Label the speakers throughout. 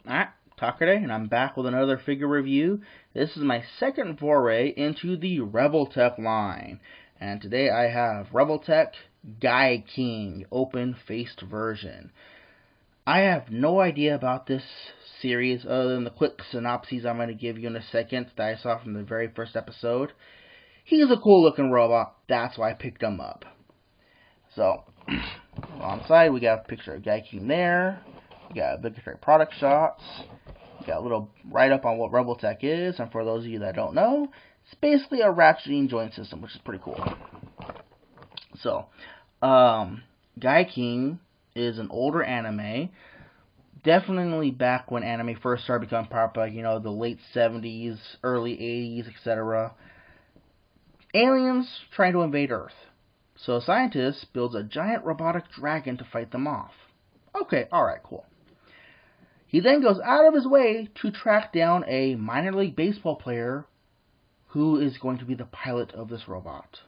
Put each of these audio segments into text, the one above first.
Speaker 1: Alright, Talker Day, and I'm back with another figure review. This is my second foray into the Revoltec line. And today I have Revoltec GaiaKing open-faced version. I have no idea about this series other than the quick synopses I'm going to give you in a second that I saw from the very first episode. He's a cool looking robot, that's why I picked him up. So, on the side we got a picture of GaiaKing there. We got obligatory product shots. We got a little write-up on what Revoltec is, and for those of you that don't know, it's basically a ratcheting joint system, which is pretty cool. So, GaiaKing is an older anime, definitely back when anime first started becoming popular, you know, the late 70s, early 80s, etc. Aliens trying to invade Earth. So a scientist builds a giant robotic dragon to fight them off. Okay, alright, cool. He then goes out of his way to track down a minor league baseball player who is going to be the pilot of this robot.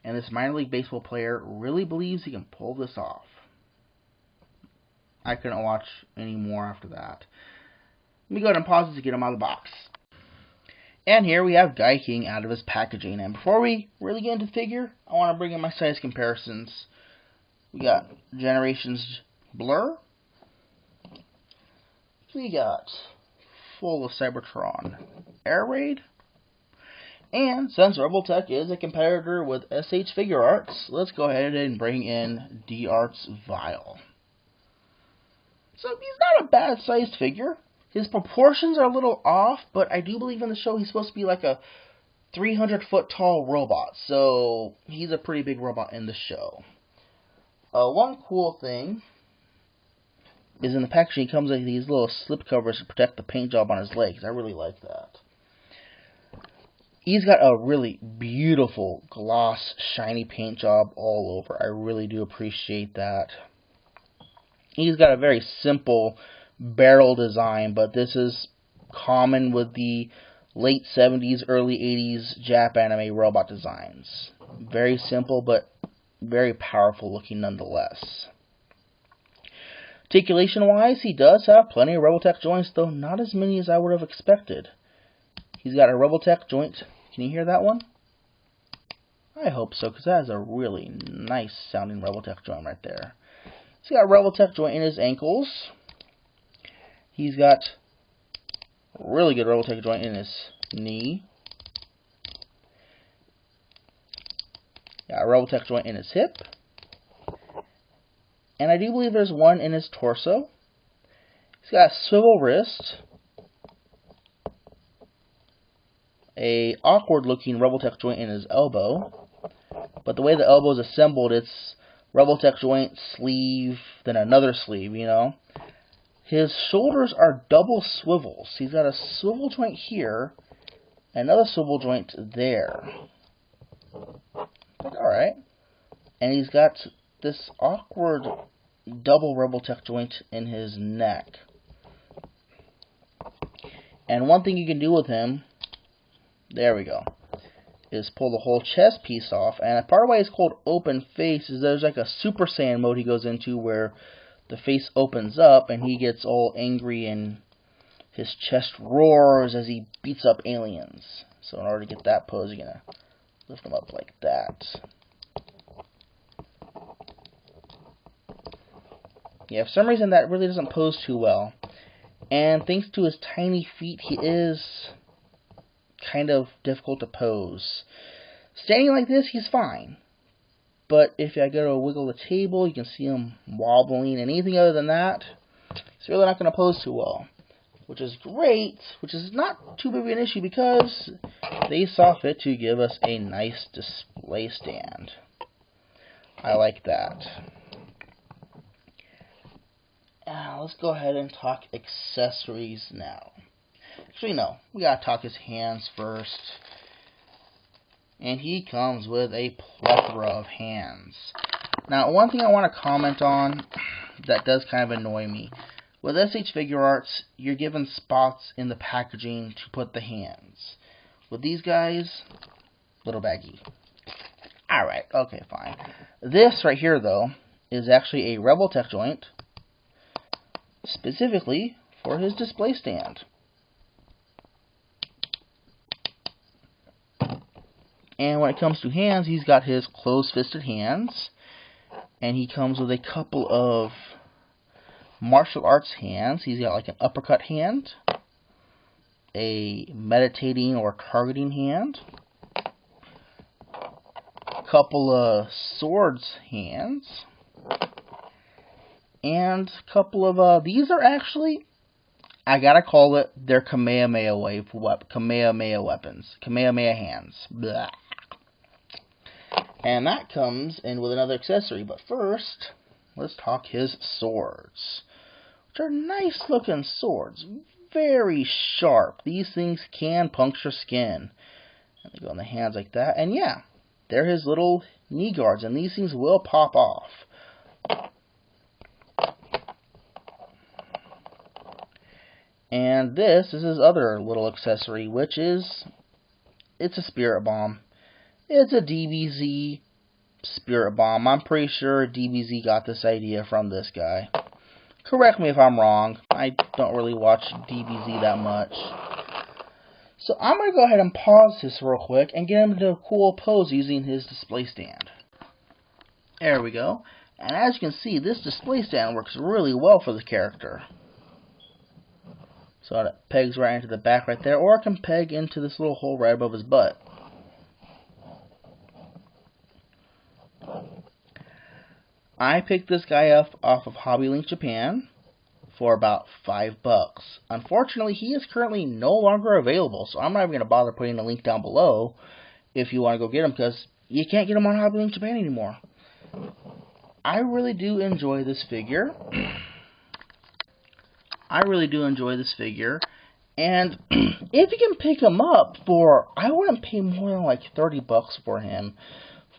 Speaker 1: And this minor league baseball player really believes he can pull this off. I couldn't watch any more after that. Let me go ahead and pause this to get him out of the box. And here we have GaiaKing out of his packaging. And before we really get into the figure, I want to bring in my size comparisons. We got Generations Blur. We got Full of Cybertron Air Raid. And since Revoltec is a competitor with SH Figure Arts, let's go ahead and bring in D-Arts Vile. So he's not a bad sized figure. His proportions are a little off, but I do believe in the show he's supposed to be like a 300-foot tall robot. So he's a pretty big robot in the show. One cool thing is in the packaging he comes with these little slip covers to protect the paint job on his legs. I really like that. He's got a really beautiful gloss, shiny paint job all over. I really do appreciate that. He's got a very simple barrel design, but this is common with the late 70s, early 80s Jap anime robot designs. Very simple, but very powerful looking nonetheless. Articulation-wise, he does have plenty of Revoltec joints, though not as many as I would have expected. He's got a Revoltec joint. Can you hear that one? I hope so, because that is a really nice sounding Revoltec joint right there. He's got a Revoltec joint in his ankles. He's got a really good Revoltec joint in his knee. Got a Revoltec joint in his hip. And I do believe there's one in his torso. He's got a swivel wrist. A awkward looking Revoltec joint in his elbow. But the way the elbow is assembled, it's Revoltec joint, sleeve, then another sleeve, you know. His shoulders are double swivels. He's got a swivel joint here, another swivel joint there. Alright. And he's got this awkward double Revoltec joint in his neck. And one thing you can do with him, there we go, is pull the whole chest piece off. And part of why it's called open face is there's like a Super Saiyan mode he goes into where the face opens up and he gets all angry and his chest roars as he beats up aliens. So in order to get that pose, you're going to lift him up like that. Yeah, for some reason that really doesn't pose too well. And thanks to his tiny feet, he is kind of difficult to pose. Standing like this, he's fine. But if I go to wiggle the table, you can see him wobbling. And anything other than that, he's really not going to pose too well. Which is great, which is not too big of an issue because they saw fit to give us a nice display stand. I like that. Let's go ahead and talk accessories now. Actually, no. We gotta talk his hands first. And he comes with a plethora of hands. Now, one thing I want to comment on that does kind of annoy me. With SH Figure Arts, you're given spots in the packaging to put the hands. With these guys, little baggy. Alright, okay, fine. This right here, though, is actually a Revoltec joint. specifically for his display stand. And when it comes to hands, he's got his closed-fisted hands, and he comes with a couple of martial arts hands. He's got like an uppercut hand, a meditating or targeting hand, a couple of swords hands, and a couple of, these are actually, I gotta call it, they're Kamehameha weapons. Kamehameha hands. Blah. And that comes in with another accessory. But first, let's talk his swords, which are nice looking swords. Very sharp. These things can puncture skin. And they go in the hands like that. And yeah, they're his little knee guards. And these things will pop off. And this is his other little accessory, which is, it's a spirit bomb. It's a DBZ spirit bomb. I'm pretty sure DBZ got this idea from this guy. Correct me if I'm wrong. I don't really watch DBZ that much. So I'm going to go ahead and pause this real quick and get him into a cool pose using his display stand. There we go. And as you can see, this display stand works really well for the character. So it pegs right into the back right there, or it can peg into this little hole right above his butt. I picked this guy up off of HobbyLink Japan for about $5. Unfortunately, he is currently no longer available, so I'm not even going to bother putting a link down below if you want to go get him, because you can't get him on HobbyLink Japan anymore. I really do enjoy this figure. And if you can pick him up for, I wouldn't pay more than like $30 for him.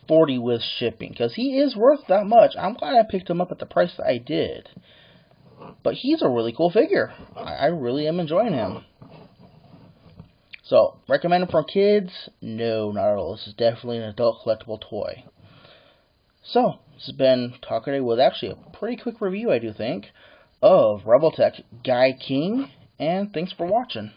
Speaker 1: 40 with shipping, because he is worth that much. I'm glad I picked him up at the price that I did. But he's a really cool figure. I really am enjoying him. So, recommend him for kids? No, not at all. This is definitely an adult collectible toy. So, this has been Talker Day with actually a pretty quick review, I do think, of Revoltec GaiaKing, and thanks for watching.